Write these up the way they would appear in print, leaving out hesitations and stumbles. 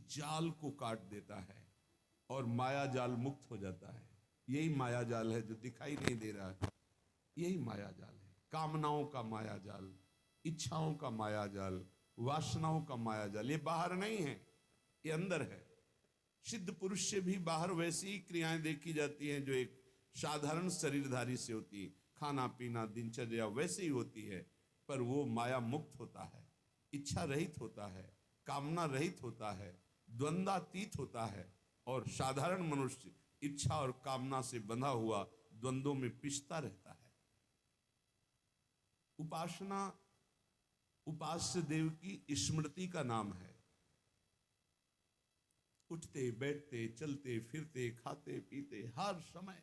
जाल को काट देता है और माया जाल मुक्त हो जाता है। यही माया जाल है जो दिखाई नहीं दे रहा है, यही माया जाल है। कामनाओं का माया जाल, इच्छाओं का माया जाल, वासनाओं का माया जाल, ये बाहर नहीं है, ये अंदर है। सिद्ध पुरुष से भी बाहर वैसी ही क्रियाएं देखी जाती हैं जो एक साधारण शरीरधारी से होती है। खाना पीना दिनचर्या वैसे ही होती है, पर वो माया मुक्त होता है, इच्छा रहित होता है, कामना रहित होता है, द्वंद्वातीत होता है। और साधारण मनुष्य इच्छा और कामना से बंधा हुआ द्वंद्वों में पिसता रहता है। उपासना उपास्य देव की स्मृति का नाम है। उठते बैठते चलते फिरते खाते पीते हर समय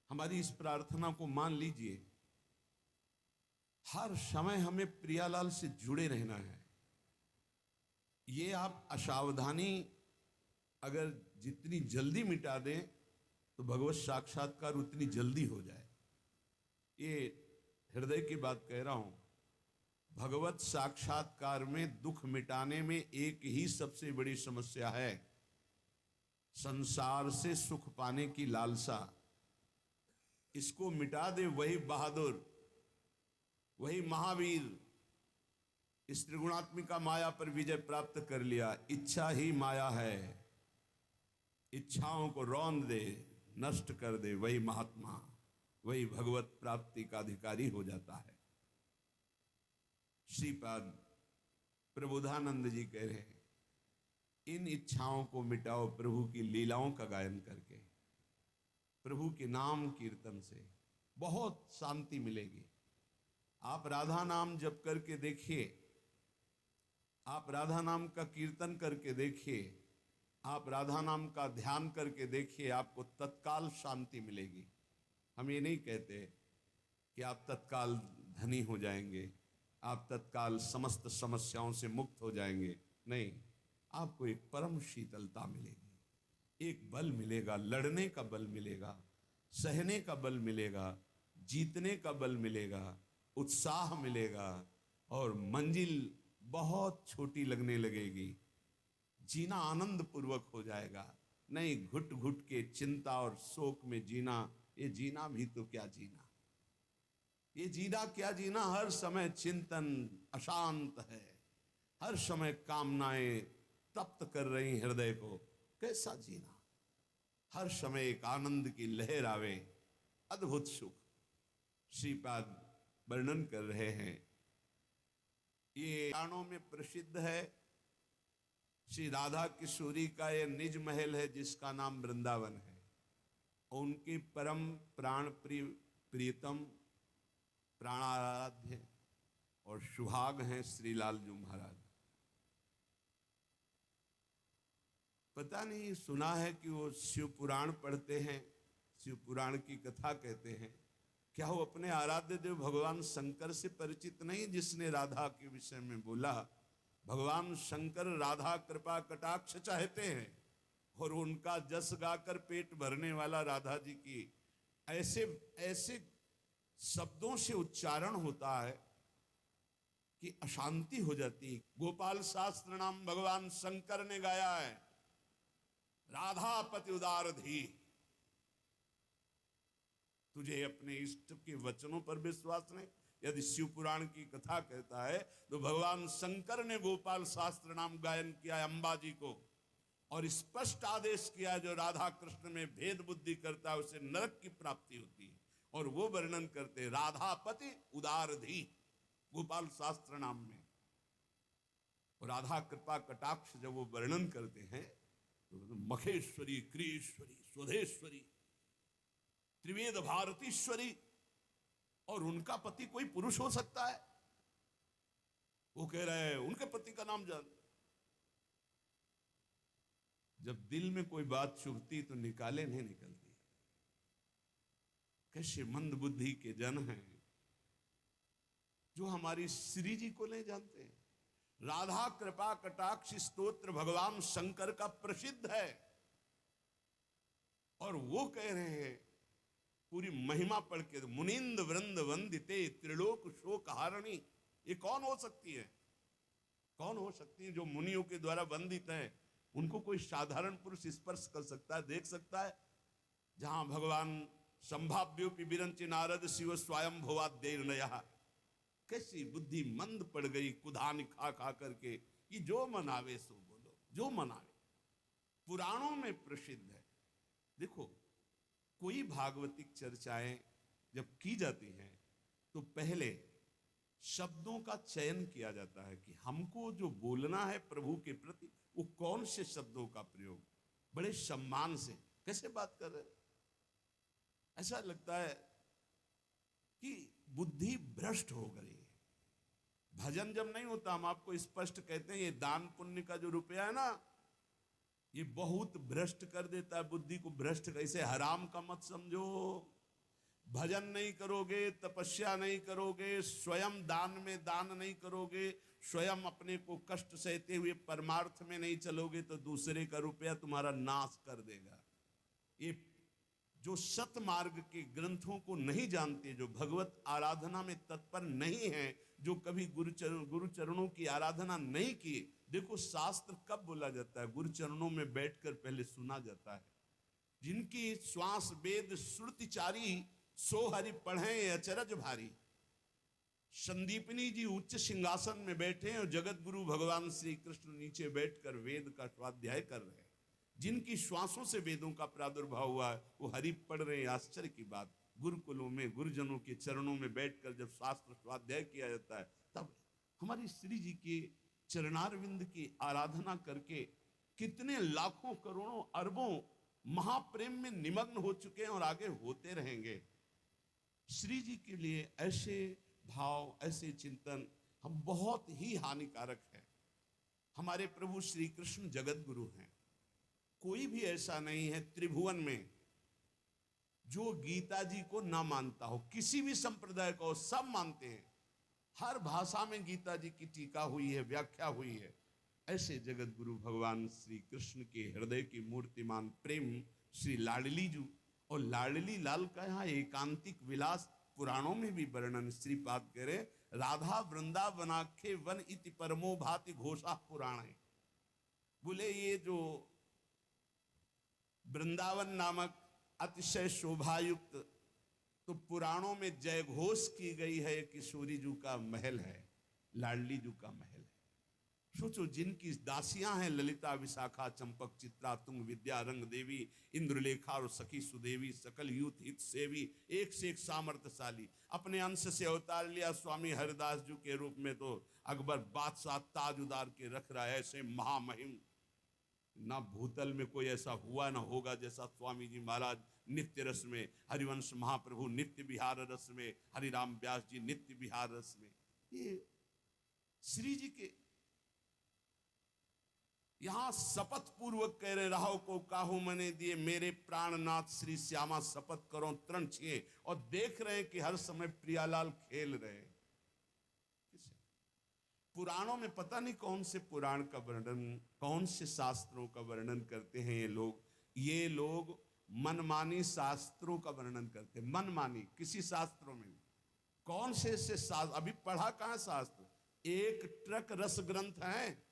हमारी इस प्रार्थना को मान लीजिए, हर समय हमें प्रियालाल से जुड़े रहना है। ये आप असावधानी अगर जितनी जल्दी मिटा दें तो भगवत साक्षात्कार उतनी जल्दी हो जाए। ये हृदय की बात कह रहा हूं। भगवत साक्षात्कार में दुख मिटाने में एक ही सबसे बड़ी समस्या है, संसार से सुख पाने की लालसा। इसको मिटा दे वही बहादुर, वही महावीर। इस त्रिगुणात्मिका माया पर विजय प्राप्त कर लिया। इच्छा ही माया है, इच्छाओं को रौंद दे, नष्ट कर दे, वही महात्मा, वही भगवत प्राप्ति का अधिकारी हो जाता है। श्रीपाद प्रबोधानंद जी कह रहे हैं, इन इच्छाओं को मिटाओ प्रभु की लीलाओं का गायन करके, प्रभु के नाम कीर्तन से बहुत शांति मिलेगी। आप राधा नाम जप करके देखिए, आप राधा नाम का कीर्तन करके देखिए, आप राधा नाम का ध्यान करके देखिए, आपको तत्काल शांति मिलेगी। हम ये नहीं कहते कि आप तत्काल धनी हो जाएंगे, आप तत्काल समस्त समस्याओं से मुक्त हो जाएंगे, नहीं। आपको एक परम शीतलता मिलेगी, एक बल मिलेगा, लड़ने का बल मिलेगा, सहने का बल मिलेगा, जीतने का बल मिलेगा, उत्साह मिलेगा, और मंजिल बहुत छोटी लगने लगेगी। जीना आनंद पूर्वक हो जाएगा। नहीं घुट घुट के चिंता और शोक में जीना, ये जीना भी तो क्या जीना, ये जीना क्या जीना। हर समय चिंतन अशांत है, हर समय कामनाएं तप्त कर रही हृदय को, कैसा जीना। हर समय एक आनंद की लहर आवे, अद्भुत सुख। श्रीपाद वर्णन कर रहे हैं, ये पुराणों में प्रसिद्ध है। श्री राधा किशोरी का ये निज महल है जिसका नाम वृंदावन है। उनके परम प्राण प्रियतम प्राणाराध्य और सुहाग हैं श्री लालजू महाराज। पता नहीं, सुना है कि वो शिव पुराण पढ़ते हैं, शिव पुराण की कथा कहते हैं। क्या वो अपने आराध्य देव भगवान शंकर से परिचित नहीं, जिसने राधा के विषय में बोला, भगवान शंकर राधा कृपा कटाक्ष चाहते हैं, और उनका जस गाकर पेट भरने वाला राधा जी की ऐसे ऐसे शब्दों से उच्चारण होता है कि अशांति हो जाती है। गोपाल शास्त्र नाम भगवान शंकर ने गाया है, राधा पति उदार धी। तुझे अपने इष्ट के वचनों पर विश्वास नहीं? यदि शिव पुराण की कथा कहता है तो भगवान शंकर ने गोपाल शास्त्र नाम गायन किया है अम्बा जी को, और स्पष्ट आदेश किया, जो राधा कृष्ण में भेद बुद्धि करता है उसे नरक की प्राप्ति होती है। और वो वर्णन करते राधापति उदारधी गोपाल शास्त्र नाम में। और राधा कृपा कटाक्ष जब वो वर्णन करते हैं तो मखेश्वरी, क्रियेश्वरी, स्वधेश्वरी, त्रिवेद भारतीश्वरी, और उनका पति कोई पुरुष हो सकता है? वो कह रहे हैं उनके पति का नाम जान। जब दिल में कोई बात चुभती तो निकाले नहीं निकलती। कैसे मंद बुद्धि के जन हैं जो हमारी श्री जी को नहीं जानते हैं। राधा कृपा कटाक्ष स्तोत्र भगवान शंकर का प्रसिद्ध है, और वो कह रहे हैं पूरी महिमा पढ़ के, मुनिंद वृंद वंदिते त्रिलोक शोक हारणी। ये कौन हो सकती है? कौन हो सकती है जो मुनियों के द्वारा वंदित है? उनको कोई साधारण पुरुष स्पर्श कर सकता है, देख सकता है? जहां भगवान संभाव्योपि विरंचि नारद शिव स्वयं भुवा देर नया, कैसी बुद्धि मंद पड़ गई कुधान खा खा करके कि जो मनावे सो बोलो, जो मनावे। पुराणों में प्रसिद्ध है। देखो, कोई भागवतिक चर्चाएं जब की जाती हैं तो पहले शब्दों का चयन किया जाता है कि हमको जो बोलना है प्रभु के प्रति वो कौन से शब्दों का प्रयोग, बड़े सम्मान से कैसे बात कर रहे हैं। ऐसा लगता है कि बुद्धि भ्रष्ट हो गई। भजन जब नहीं होता, हम आपको स्पष्ट कहते हैं ये दान पुण्य का जो रुपया है ना, ये बहुत भ्रष्ट कर देता है बुद्धि को। भ्रष्ट कैसे? हराम का मत समझो। भजन नहीं करोगे, तपस्या नहीं करोगे, स्वयं दान में दान नहीं करोगे, स्वयं अपने को कष्ट सहते हुए परमार्थ में नहीं चलोगे तो दूसरे का रुपया तुम्हारा नाश कर देगा। ये जो सत मार्ग के ग्रंथों को नहीं जानते, जो भगवत आराधना में तत्पर नहीं है, जो कभी गुरु चरणों की आराधना नहीं की। देखो, शास्त्र कब बोला जाता है? गुरु चरणों में बैठकर पहले सुना जाता है। जिनकी श्वास वेद श्रुतिचारी सो हरि पढ़े अचरज भारी। संदीपनी जी उच्च सिंहासन में बैठे और जगत गुरु भगवान श्री कृष्ण नीचे बैठकर वेद का स्वाध्याय कर रहे हैं। जिनकी श्वासों से वेदों का प्रादुर्भाव हुआ है वो हरि पढ़ रहे हैं। आश्चर्य की बात, गुरुकुलों में गुरुजनों के चरणों में बैठकर जब शास्त्र स्वाध्याय किया जाता है, तब हमारी श्री जी के चरणारविंद की आराधना करके कितने लाखों करोड़ों अरबों महाप्रेम में निमग्न हो चुके हैं और आगे होते रहेंगे। श्री जी के लिए ऐसे भाव, ऐसे चिंतन हम बहुत ही हानिकारक है। हमारे प्रभु श्री कृष्ण जगत गुरु हैं। कोई भी ऐसा नहीं है त्रिभुवन में जो गीता जी को ना मानता हो। किसी भी संप्रदाय को सब मानते हैं। हर भाषा में गीता जी की टीका हुई है, व्याख्या हुई है। ऐसे जगत गुरु भगवान श्री कृष्ण के हृदय की मूर्तिमान प्रेम श्री लाडली जी और लाडली लाल का यहाँ एकांतिक विलास पुराणों में भी वर्णन श्रीपाद कह रहे, राधा वृंदावनाख्य वन इति परमो भाति घोषा पुराण है। बोले ये जो वृंदावन नामक अतिशय शोभायुक्त तो पुराणों में जय घोष की गई है, किशोरी जी का महल है, लाडली जी का महल है। सोचो, जिनकी दासियां हैं ललिता, विशाखा, चंपक, चित्रा, तुंग, विद्या, रंग देवी, इंद्रलेखा और सखी सुदेवी, सकल यूथ हित सेवी, एक से एक सामर्थ्यशाली। अपने अंश से अवतार लिया स्वामी हरिदास जी के रूप में तो अकबर बादशाह ताज उतार के रख रहा है। ऐसे महामहिम ना भूतल में कोई ऐसा हुआ ना होगा जैसा स्वामी जी महाराज नित्य रस में, हरिवंश महाप्रभु नित्य विहार रस में, हरिराम व्यास जी नित्य विहार रस में। ये श्री जी के यहां शपथ पूर्वक कह रहे, राहो को काहू मने दिए मेरे प्राणनाथ श्री श्यामा, शपथ करो तरण छिए। और देख रहे हैं कि हर समय प्रियालाल खेल रहे हैं। पुराणों में पता नहीं कौन से पुराण का वर्णन, कौन से शास्त्रों का वर्णन करते हैं ये लोग मनमानी शास्त्रों का वर्णन करते हैं। मनमानी किसी शास्त्रों में कौन से शास्त्र, अभी पढ़ा कहां शास्त्र? एक ट्रक रस ग्रंथ है,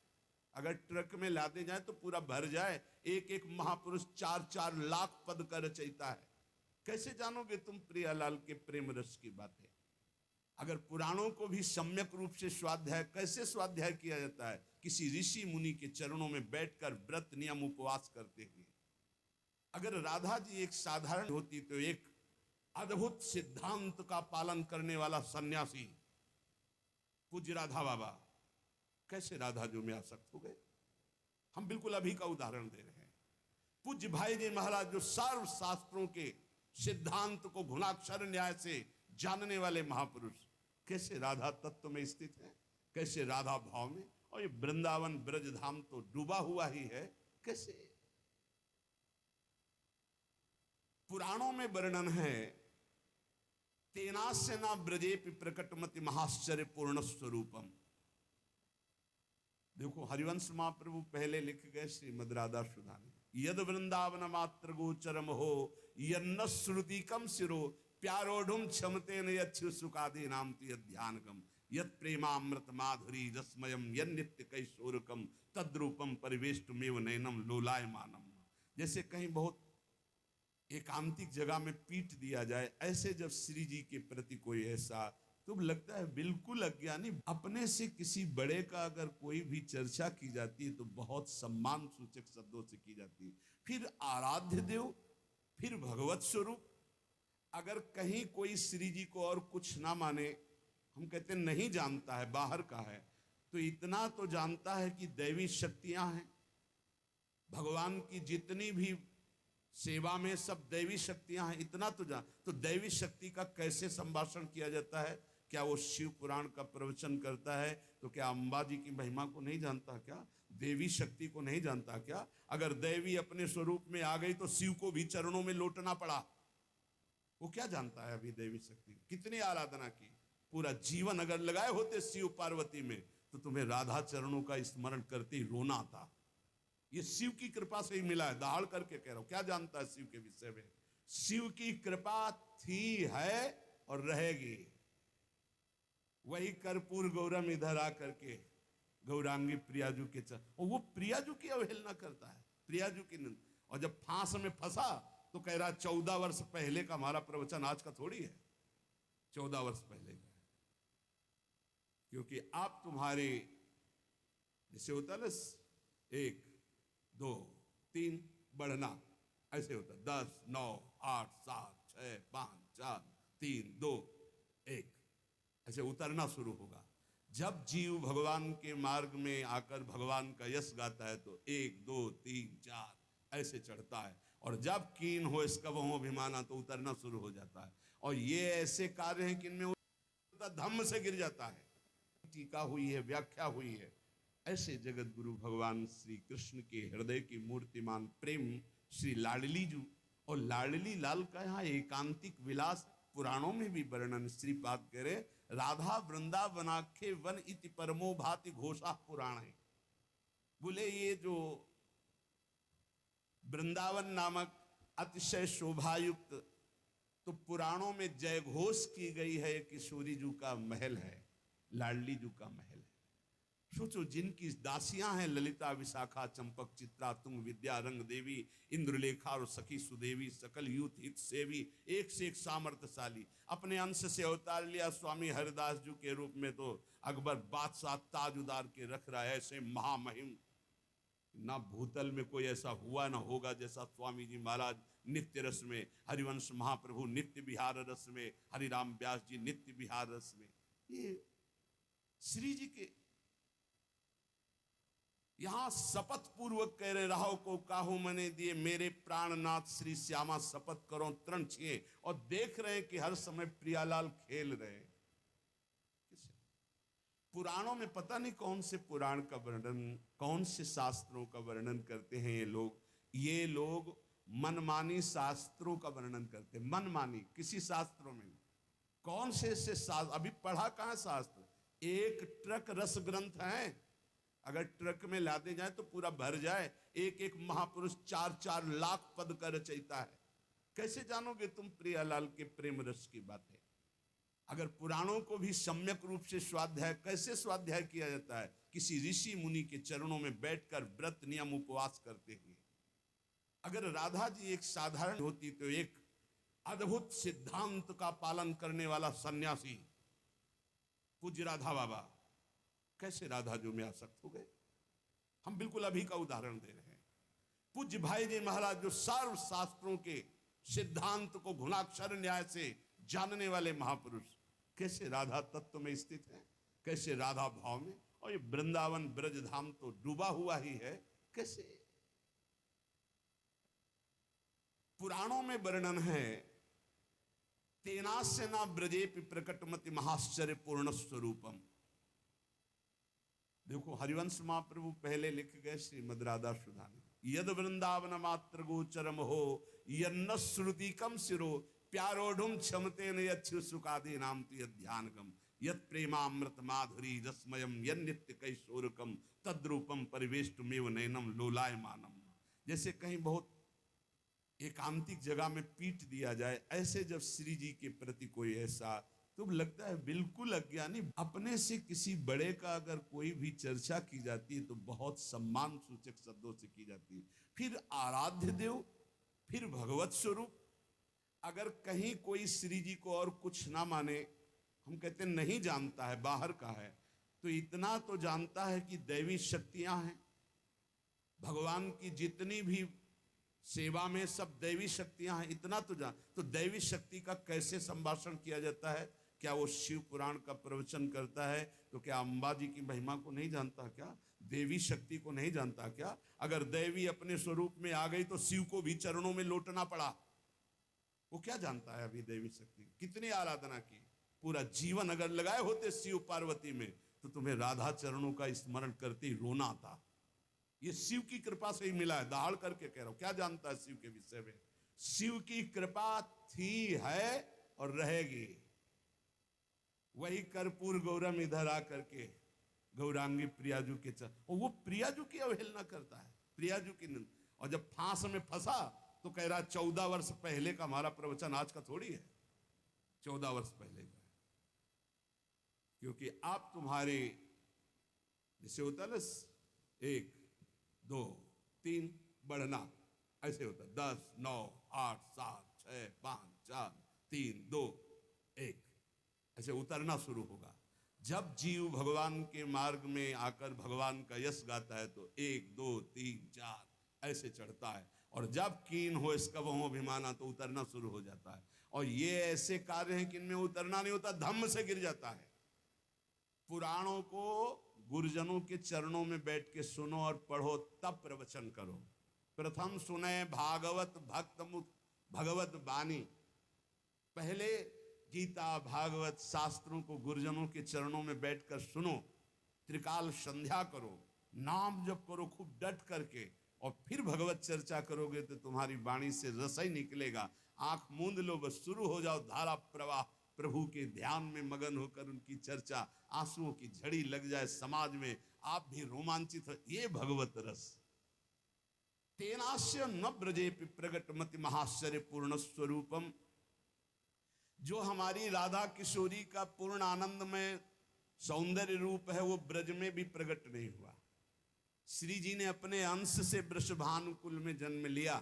अगर ट्रक में लादे जाए तो पूरा भर जाए। एक एक महापुरुष 4-4 लाख पद का रचयिता है। कैसे जानोगे तुम प्रियालाल के प्रेम रस की बातें? अगर पुराणों को भी सम्यक रूप से स्वाध्याय, कैसे स्वाध्याय किया जाता है? किसी ऋषि मुनि के चरणों में बैठकर व्रत नियम उपवास करते हुए। अगर राधा जी एक साधारण होती तो एक अद्भुत सिद्धांत का पालन करने वाला सन्यासी पूज्य राधा बाबा कैसे राधा जी में आसक्त हो गए। हम बिल्कुल अभी का उदाहरण दे रहे हैं। पूज्य भाई जी महाराज जो सर्व शास्त्रों के सिद्धांत को गुणाक्षर न्याय से जानने वाले महापुरुष कैसे राधा तत्व में स्थित है, कैसे राधा भाव में। और ये वृंदावन ब्रज धाम तो डूबा हुआ ही है। कैसे पुराणों में वर्णन है, तेनास्य न ब्रजेपि प्रकटमति महाश्चर्य पूर्ण स्वरूपम। देखो, हरिवंश महाप्रभु पहले लिख गए श्रीमद राधा सुधा में, यद वृंदावन मात्र गोचरम हो यन्न श्रुतिकम सिरो प्यारोढ़ुम क्षमते न यच्छु सुखादि नाम ध्यानकम यत प्रेमामृत माधुरी रसमयम यन्नित्य कैशोरकम तद्रूपम परिवेष्टुमेव नयनम लोलायमानम। जैसे कहीं बहुत एकांतिक जगह में पीट दिया जाए, ऐसे जब श्री जी के प्रति कोई ऐसा, तो लगता है बिल्कुल अज्ञानी। अपने से किसी बड़े का अगर कोई भी चर्चा की जाती है तो बहुत सम्मान सूचक शब्दों से की जाती है। फिर आराध्य देव, फिर भगवत स्वरूप। अगर कहीं कोई श्री जी को और कुछ ना माने, हम कहते नहीं जानता है, बाहर का है, तो इतना तो जानता है कि दैवी शक्तियां हैं, भगवान की जितनी भी सेवा में सब दैवी शक्तियां हैं, इतना तो जान। तो दैवी शक्ति का कैसे संभाषण किया जाता है? क्या वो शिव पुराण का प्रवचन करता है तो क्या अंबा जी की महिमा को नहीं जानता क्या? देवी शक्ति को नहीं जानता क्या? अगर देवी अपने स्वरूप में आ गई तो शिव को भी चरणों में लौटना पड़ा। वो क्या जानता है अभी देवी शक्ति? कितनी आराधना की, पूरा जीवन अगर लगाए होते शिव पार्वती में तो तुम्हें राधा चरणों का स्मरण करते ही रोना आता। ये शिव की कृपा से ही मिला है, दहाड़ करके कह रहा हूं। क्या जानता है शिव के विषय में? शिव की कृपा थी, है और रहेगी। वही कर्पूर गौरम इधर आकर के गौरांगी प्रियाजू के और वो प्रियाजू की अवहेलना करता है, प्रियाजू की निंदा। और जब फांस में फंसा तो कह रहा 14 वर्ष पहले का हमारा प्रवचन आज का थोड़ी है, 14 वर्ष पहले का है। क्योंकि आप तुम्हारे जैसे होता है ना, 1 2 3 बढ़ना, ऐसे होता है 10 9 8 7 6 5 4 3 2 1, ऐसे उतरना शुरू होगा। जब जीव भगवान के मार्ग में आकर भगवान का यश गाता है तो 1 2 3 4 ऐसे चढ़ता है। और जब कीन हो इसका वह अभिमाना तो उतरना शुरू हो जाता है। और ये ऐसे कार्य हैं कि इनमें धम्म से गिर जाता है। टीका हुई है, व्याख्या हुई है। ऐसे जगत गुरु भगवान श्री कृष्ण के हृदय की मूर्तिमान प्रेम श्री लाडली जू और लाडली लाल का यहाँ एकांतिक विलास पुराणों में भी वर्णन श्रीपाद करे। राधा वृंदावनाख्य वन इति परमो भाति घोषा पुराण है। बोले ये जो वृंदावन नामक अतिशय शोभायुक्त, तो पुराणों में जय घोष की गई है, किशोरी जू का महल है, लाडली जू का महल है। सोचो, जिनकी दासियां हैं ललिता, विशाखा, चंपक, चित्रा, तुंग, विद्या, रंग देवी, इंद्रलेखा और सखी सुदेवी, सकल यूथ हित सेवी, एक से एक सामर्थ्यशाली, अपने अंश से अवतार लिया स्वामी हरिदास जी के रूप में, तो अकबर बादशाह ताज उतार के रख रहा है। ऐसे महामहिम ना भूतल में कोई ऐसा हुआ ना होगा जैसा स्वामी जी महाराज नित्य रस में, हरिवंश महाप्रभु नित्य विहार रस में, हरिराम व्यास जी नित्य विहार रस में। ये श्री जी के यहां शपथ पूर्वक कह रहे, राहो को काहू मने दिए मेरे प्राणनाथ श्री श्यामा, शपथ करो तरण छिए। और देख रहे कि हर समय प्रियालाल खेल रहे। पुराणों में पता नहीं कौन से पुराण का वर्णन, कौन से शास्त्रों का वर्णन करते हैं ये लोग मनमानी शास्त्रों का वर्णन करते हैं। मनमानी किसी शास्त्रों में कौन से शास्त्र, अभी पढ़ा कहां शास्त्र? एक ट्रक रस ग्रंथ है, अगर ट्रक में लादे जाए तो पूरा भर जाए। एक एक महापुरुष 4-4 लाख पद का रचयिता है। कैसे जानोगे तुम प्रियालाल के प्रेम रस की बातें? अगर पुराणों को भी सम्यक रूप से स्वाध्याय, कैसे स्वाध्याय किया जाता है? किसी ऋषि मुनि के चरणों में बैठकर व्रत नियम उपवास करते हुए। अगर राधा जी एक साधारण होती तो एक अद्भुत सिद्धांत का पालन करने वाला सन्यासी पूज्य राधा बाबा कैसे राधा जो में आसक्त हो गए। हम बिल्कुल अभी का उदाहरण दे रहे हैं। पूज्य भाई जी महाराज जो सर्व शास्त्रों के सिद्धांत को गुणाक्षर न्याय से जानने वाले महापुरुष, कैसे राधा तत्व में स्थित है, कैसे राधा भाव में। और ये वृंदावन ब्रज धाम तो डूबा हुआ ही है। कैसे पुराणों में वर्णन है, तेनास्य न ब्रजेपि प्रकटमति महाश्चर्य पूर्ण स्वरूपम। देखो, हरिवंश महाप्रभु पहले लिख गए श्रीमद राधा सुधा में, यद वृंदावन मात्र गोचरम हो यन्न श्रुतिकम सिरो प्यारोढ़ुम क्षमते न यच्छु सुखादि नाम तु ध्यानगम यत प्रेमामृत माधुरी रसमयम यन्नित्य कैशोरकम तद्रूपम परिवेष्टुमेव नयनम लोलायमानम। जैसे कहीं बहुत एकांतिक जगह में पीट दिया जाए, ऐसे जब श्री जी के प्रति कोई ऐसा, तो तो लगता है बिल्कुल अज्ञानी। अपने से किसी बड़े का अगर कोई भी चर्चा की जाती है तो बहुत सम्मान सूचक शब्दों से की जाती है। फिर आराध्य देव, फिर भगवत स्वरूप। अगर कहीं कोई श्री जी को और कुछ ना माने, हम कहते नहीं जानता है, बाहर का है, तो इतना तो जानता है कि दैवी शक्तियां हैं। भगवान की जितनी भी सेवा में सब दैवी शक्तियां हैं, इतना तो जान। तो दैवी शक्ति का कैसे संभाषण किया जाता है? क्या वो शिव पुराण का प्रवचन करता है तो क्या अंबा जी की महिमा को नहीं जानता क्या? देवी शक्ति को नहीं जानता क्या? अगर देवी अपने स्वरूप में आ गई तो शिव को भी चरणों में लौटना पड़ा। वो क्या जानता है अभी देवी शक्ति? कितनी आराधना की, पूरा जीवन अगर लगाए होते शिव पार्वती में तो तुम्हें राधा चरणों का स्मरण करते ही रोना आता। ये शिव की कृपा से ही मिला है, दहाड़ करके कह रहा हूं। क्या जानता है शिव के विषय में? शिव की कृपा थी, है और रहेगी। वही कर्पूर गौरम इधर आकर के गौरांगी प्रियाजू के चरण, और वो प्रियाजू की अवहेलना करता है, प्रियाजू की निंदा। और जब फांस में फंसा तो कह रहा 14 वर्ष पहले का हमारा प्रवचन आज का थोड़ी है, 14 वर्ष पहले का है। क्योंकि आप तुम्हारे जैसे होता ना 1 2 3 बढ़ना, ऐसे होता 10 9 8 7 6 5 4 3 2 1, ऐसे उतरना शुरू होगा। जब जीव भगवान के मार्ग में आकर भगवान का यश गाता है तो 1 2 3 4 ऐसे चढ़ता है। और जब कीन हो इसका वह अभिमाना तो उतरना शुरू हो जाता है। और ये ऐसे कार्य हैं कि इनमें उतरना नहीं होता, धम्म से गिर जाता है। पुराणों को गुरुजनों के चरणों में बैठ के सुनो और पढ़ो, तब प्रवचन करो। प्रथम सुने भागवत भक्त मुख भगवत बानी। पहले गीता भागवत शास्त्रों को गुरुजनों के चरणों में बैठकर सुनो, त्रिकाल संध्या करो, नाम जप करो खूब डट करके, और फिर भगवत चर्चा करोगे तो तुम्हारी वाणी से रस ही निकलेगा। आंख मूंद लो, बस शुरू हो जाओ धारा प्रवाह, प्रभु के ध्यान में मगन होकर उनकी चर्चा, आंसुओं की झड़ी लग जाए समाज में, आप भी रोमांचित हो। ये भगवत रस। तेनास्य न ब्रजे प्रगट मति महाश्चर्य पूर्ण स्वरूपम। जो हमारी राधा किशोरी का पूर्ण आनंद में सौंदर्य रूप है वो ब्रज में भी प्रकट नहीं हुआ। श्री जी ने अपने अंश से वृषभानुकुल में जन्म लिया,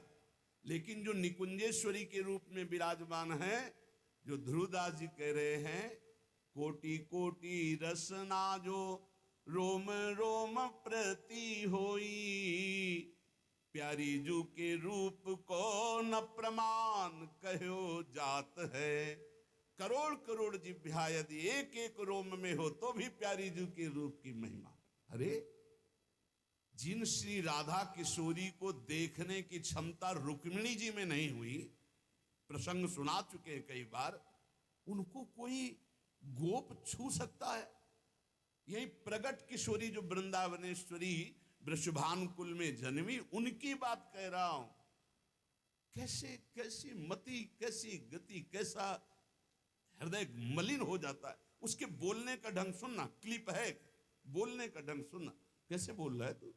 लेकिन जो निकुंजेश्वरी के रूप में विराजमान है, जो ध्रुवदास जी कह रहे हैं, कोटि कोटि रसना जो रोम रोम प्रति होई, प्यारी जू के रूप को न प्रमाण कहो जात है। करोड़ करोड़ जिभ्या यदि एक एक रोम में हो तो भी प्यारी जू के रूप की महिमा। अरे जिन श्री राधा किशोरी को देखने की क्षमता रुक्मिणी जी में नहीं हुई, प्रसंग सुना चुके हैं कई बार, उनको कोई गोप छू सकता है? यही प्रगट किशोरी जो वृंदावनेश्वरी वृषभानुकुल में जन्मी, उनकी बात कह रहा हूं। कैसे कैसी मति, कैसी गति, कैसा हृदय मलिन हो जाता है। उसके बोलने का ढंग सुनना, क्लिप है, बोलने का ढंग सुनना, कैसे बोल रहा है तू?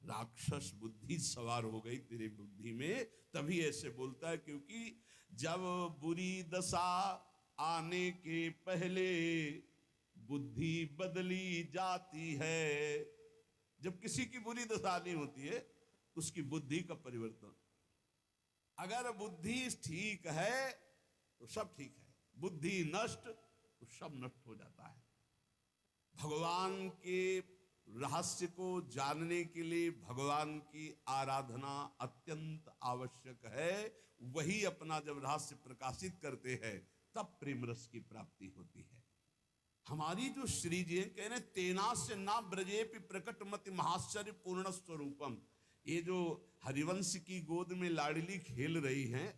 राक्षस बुद्धि सवार हो गई तेरी बुद्धि में, तभी ऐसे बोलता है। क्योंकि जब बुरी दशा आने के पहले बुद्धि बदली जाती है। जब किसी की बुरी दशा नहीं होती है तो उसकी बुद्धि का परिवर्तन। अगर बुद्धि ठीक है तो सब ठीक है, बुद्धि नष्ट तो सब नष्ट हो जाता है। भगवान के रहस्य को जानने के लिए भगवान की आराधना अत्यंत आवश्यक है। वही अपना जब रहस्य प्रकाशित करते हैं तब प्रेम रस की प्राप्ति होती है। हमारी जो श्री जी कह रहे तेना से ना ब्रजे प्रकट मति महाश्चर्य पूर्ण स्वरूपम। ये जो हरिवंश की गोद में लाडली खेल रही हैं,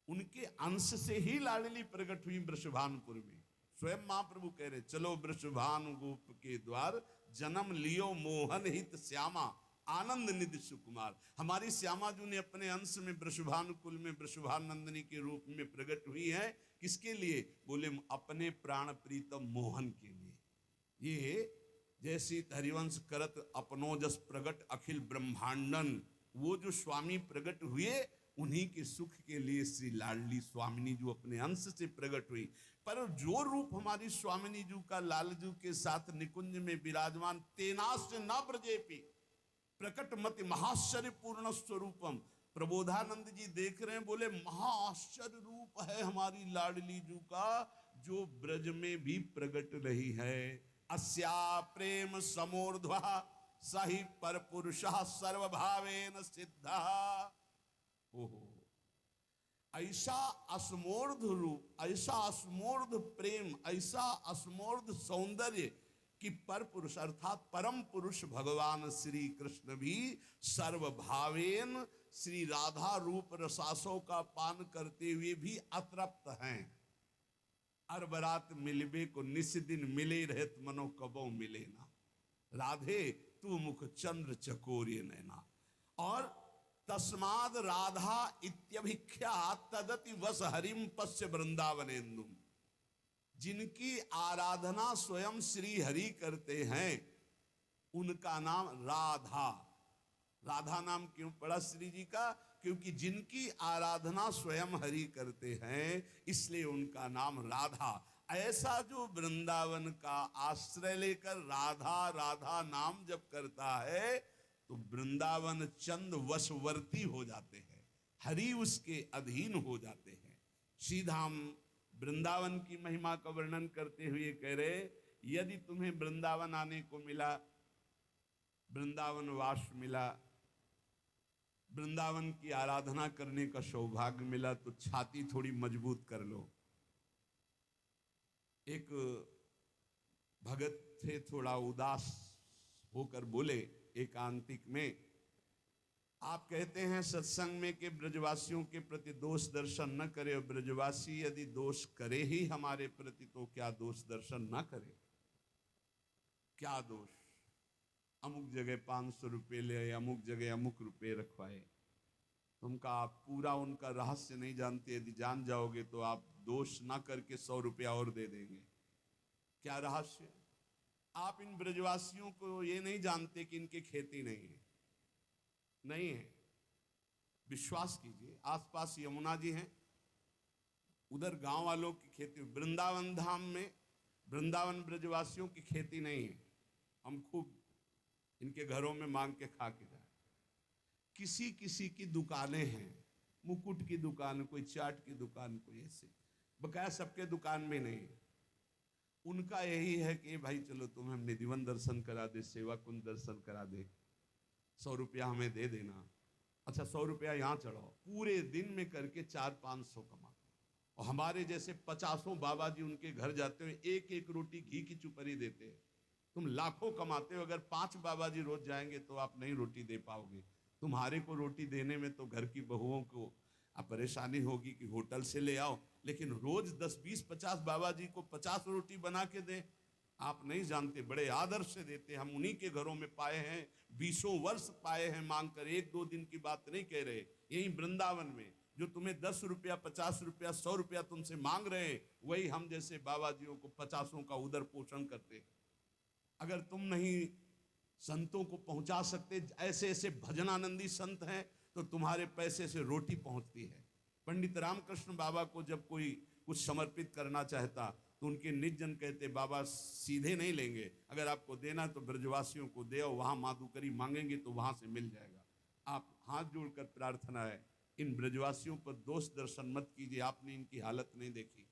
उनके अंश से ही लाडली प्रकट हुई वृषभानुपुर में। स्वयं महाप्रभु कह रहे चलो वृषभानु गोप के द्वार, जन्म लियो मोहन हित श्यामा आनंद निधि सुकुमार। हमारी श्यामा जी ने अपने अंश में वृषभानुकुल में वृषभानंदिनी के रूप में प्रकट हुई है। किसके लिए? बोले अपने प्राण प्रीतम मोहन के लिए। ये जैसी हरिवंश करत अपनो जस प्रगट अखिल ब्रह्मांडन, वो जो स्वामी प्रकट हुए उन्हीं के सुख के लिए श्री लाडली स्वामिनी जी अपने अंश से प्रकट हुई। पर जो रूप हमारी स्वामिनी जी का लालजू के साथ निकुंज में विराजमान, तेनास्य न ब्रजेपि प्रकट मति महाश्चर्य पूर्ण स्वरूपम, प्रबोधानंद जी देख रहे हैं, बोले महाआश्चर्य रूप है हमारी लाडली जू का, जो ब्रज में भी प्रकट रही है। अस्या प्रेम समोर्ध्वा सही पर पुरुषः सर्वभावेन सिद्धः। ओहो, ऐसा असमोर्ध रूप, ऐसा असमोर्ध प्रेम, ऐसा असमोर्ध सौंदर्य कि पर पुरुष अर्थात परम पुरुष भगवान श्री कृष्ण भी सर्वभावेन श्री राधा रूप रसासों का पान करते हुए भी अतृप्त हैं। अरबरात मिलबे को निस दिन मिले रहत मनो कबो मिले ना, राधे तू मुख चंद्र चकोरिय नैना। और तस्माद राधा इत्यभिख्या तदति वस हरिम पश्य वृंदावनेन्दुम, जिनकी आराधना स्वयं श्री हरि करते हैं उनका नाम राधा। राधा नाम क्यों पड़ा श्री जी का? क्योंकि जिनकी आराधना स्वयं हरि करते हैं इसलिए उनका नाम राधा। ऐसा जो वृंदावन का आश्रय लेकर राधा राधा नाम जप करता है तो वृंदावन चंद वशवर्ती हो जाते हैं, हरि उसके अधीन हो जाते हैं। श्रीधाम वृंदावन की महिमा का वर्णन करते हुए कह रहे, यदि तुम्हें वृंदावन आने को मिला, वृंदावन वास मिला, वृंदावन की आराधना करने का सौभाग्य मिला, तो छाती थोड़ी मजबूत कर लो। एक भगत थे, थोड़ा उदास होकर बोले एकांतिक में, आप कहते हैं सत्संग में कि ब्रजवासियों के प्रति दोष दर्शन न करे, और ब्रजवासी यदि दोष करे ही हमारे प्रति तो क्या दोष दर्शन न करे? क्या दोष? अमुक जगह 500 रुपये ले, अमुक जगह अमुक रुपये रखवाए। तुमका आप पूरा उनका रहस्य नहीं जानते, यदि जान जाओगे तो आप दोष ना करके 100 रुपया और दे देंगे। क्या रहस्य? आप इन ब्रजवासियों को ये नहीं जानते कि इनके खेती नहीं है, नहीं है। विश्वास कीजिए, आसपास यमुना जी हैं, उधर गांव वालों की खेती, वृंदावन धाम में वृंदावन ब्रजवासियों की खेती नहीं है। हम खूब इनके घरों में मांग के खा के जाए। किसी किसी की दुकानें हैं, मुकुट की दुकान, कोई चाट की दुकान, कोई ऐसे, बकाया सबके दुकान में नहीं है। उनका यही है कि भाई चलो तुम्हें हम निधिवन दर्शन करा दे, सेवा कुंज दर्शन करा दे, 100 रुपया हमें दे देना। अच्छा 100 रुपया यहाँ चढ़ाओ, पूरे दिन में करके 400-500 कमा। और हमारे जैसे 50 बाबा जी उनके घर जाते हुए एक एक रोटी घी की चुपरी देते हैं। तुम लाखों कमाते हो, अगर 5 बाबा जी रोज जाएंगे तो आप नहीं रोटी दे पाओगे। तुम्हारे को रोटी देने में तो घर की बहुओं को परेशानी होगी कि होटल से ले आओ, लेकिन रोज 10, 20, 50 बाबा जी को 50 रोटी बना के दें, आप नहीं जानते, बड़े आदर से देते। हम उन्हीं के घरों में पाए हैं, 20 वर्ष पाए हैं मांग कर। 1-2 दिन की बात नहीं कह रहे, यही वृंदावन में जो तुम्हें 10 रुपया, 50 रुपया, 100 रुपया तुमसे मांग रहे हैं, वही हम जैसे बाबा जियों को 50 का उदर पोषण करते हैं। अगर तुम नहीं संतों को पहुंचा सकते, ऐसे ऐसे भजनानंदी संत हैं, तो तुम्हारे पैसे से रोटी पहुंचती है। पंडित रामकृष्ण बाबा को जब कोई कुछ समर्पित करना चाहता तो उनके निज जन कहते, बाबा सीधे नहीं लेंगे, अगर आपको देना तो ब्रजवासियों को दे, वहां माधुकरी मांगेंगे तो वहां से मिल जाएगा। आप हाथ जोड़कर प्रार्थना है, इन ब्रजवासियों पर दोष दर्शन मत कीजिए। आपने इनकी हालत नहीं देखी,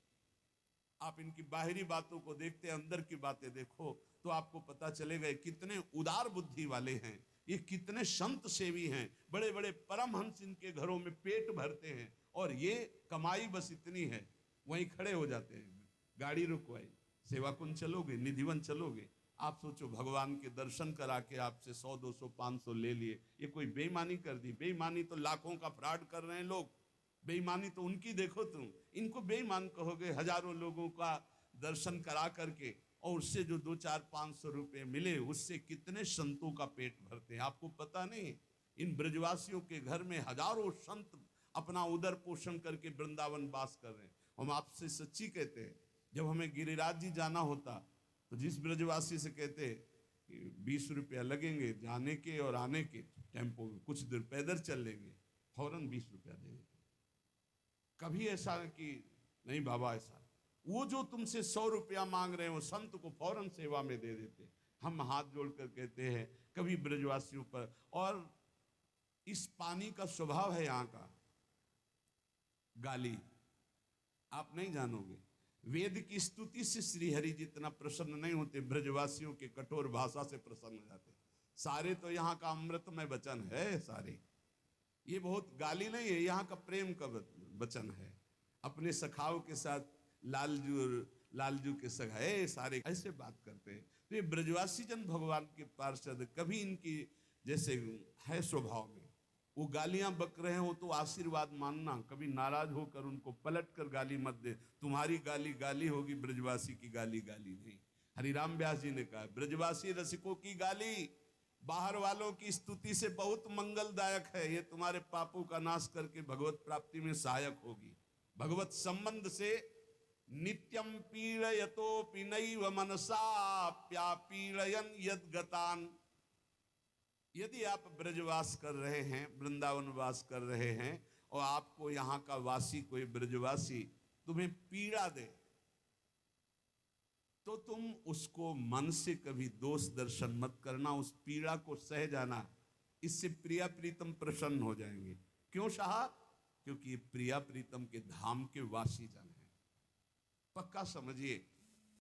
आप इनकी बाहरी बातों को देखते, अंदर की बातें देखो तो आपको पता चलेगा कितने उदार बुद्धि वाले हैं, ये कितने संत सेवी हैं। बड़े बड़े परमहंस इनके घरों में पेट भरते हैं, और ये कमाई बस इतनी है, वहीं खड़े हो जाते हैं। गाड़ी रुकवाई, सेवा कुंज चलोगे, निधिवन चलोगे। आप सोचो, भगवान के दर्शन करा के आपसे 100, 200, 500 ले लिए, ये कोई बेईमानी कर दी? बेईमानी तो लाखों का फ्रॉड कर रहे हैं लोग। बेईमानी तो उनकी देखो तुम, इनको बेईमान कहोगे। हजारों लोगों का दर्शन करा करके और उससे जो 2, 4, 500 रुपये मिले, उससे कितने संतों का पेट भरते हैं, आपको पता नहीं। इन ब्रजवासियों के घर में हजारों संत अपना उदर पोषण करके वृंदावन वास कर रहे हैं। हम आपसे सच्ची कहते हैं, जब हमें गिरिराज जी जाना होता तो जिस ब्रजवासी से कहते 20 रुपया लगेंगे जाने के और आने के, टेम्पो में कुछ देर पैदल चल लेंगे, फौरन 20 रुपया दे देते। कभी ऐसा कि नहीं बाबा ऐसा, वो जो तुमसे 100 रुपया मांग रहे हो संत को फौरन सेवा में दे देते। हम हाथ जोड़कर कहते हैं कभी ब्रजवासियों पर, और इस पानी का स्वभाव है यहाँ का गाली, आप नहीं जानोगे। वेद की स्तुति से श्री हरि जितना प्रसन्न नहीं होते, ब्रजवासियों के कठोर भाषा से प्रसन्न हो जाते। सारे तो यहाँ का अमृतमय वचन है सारे, ये बहुत गाली नहीं है, यहाँ का प्रेम का वचन है। अपने सखाओं के साथ लालजू के सखाए सारे ऐसे बात करते हैं। तो ये ब्रजवासी जन भगवान के पार्षद, कभी इनकी जैसे है स्वभाव में, वो गालियां बक रहे हो तो आशीर्वाद मानना, कभी नाराज होकर उनको पलट कर गाली मत दे। तुम्हारी गाली गाली होगी, ब्रजवासी की गाली गाली नहीं। हरिराम व्यास जी ने कहा ब्रजवासी रसिकों की गाली बाहर वालों की स्तुति से बहुत मंगलदायक है, ये तुम्हारे पापों का नाश करके भगवत प्राप्ति में सहायक होगी। भगवत संबंध से नित्यम पीड़यतोपि नैव मनसा प्यापीड़यन् यद्गतान्। यदि आप ब्रजवास कर रहे हैं, वृंदावन वास कर रहे हैं, और आपको यहाँ का वासी कोई ब्रजवासी तुम्हें पीड़ा दे, तो तुम उसको मन से कभी दोष दर्शन मत करना, उस पीड़ा को सह जाना। इससे प्रिया प्रीतम प्रसन्न हो जाएंगे। क्यों शाह? क्योंकि प्रिया प्रीतम के धाम के वासी जन हैं। पक्का समझिए।